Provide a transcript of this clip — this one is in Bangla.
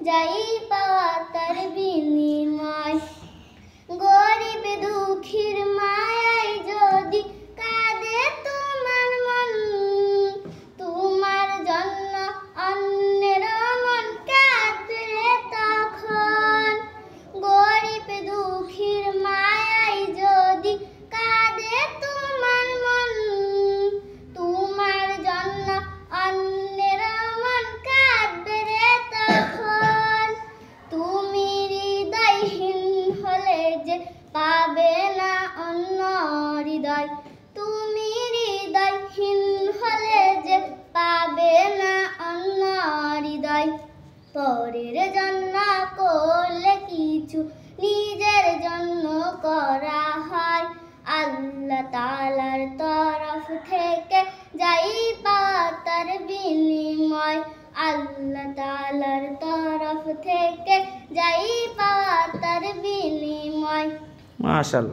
যাই পাওয়া তার বিনিময়। গরিব দুঃখীর মায়ায় যদি কাঁদে তোমার মন, তোমার জন্য অন্যের মন কাঁদবে তখন। গরিব দুঃখীর মায়ায় যদি কাঁদে তোমার মন, তোমার জন্য অন্যের মন কাঁদবে তখন। তুমি হৃদয়হীন হলে যে পাবে না অন্য হৃদয়, তুমি হৃদয়হীন হলে যে পাবে না অন্য হৃদয়। পরের জন্য করলে কিছু নিজের জন্য করা হয়, আল্লাহ তাআলার তরফ থেকে যাই পাওয়া তার বিনিময়। আল্লাহ তাআলার তরফ থেকে যাই পাওয়া তার বিনিময়। মাশাআল্লাহ।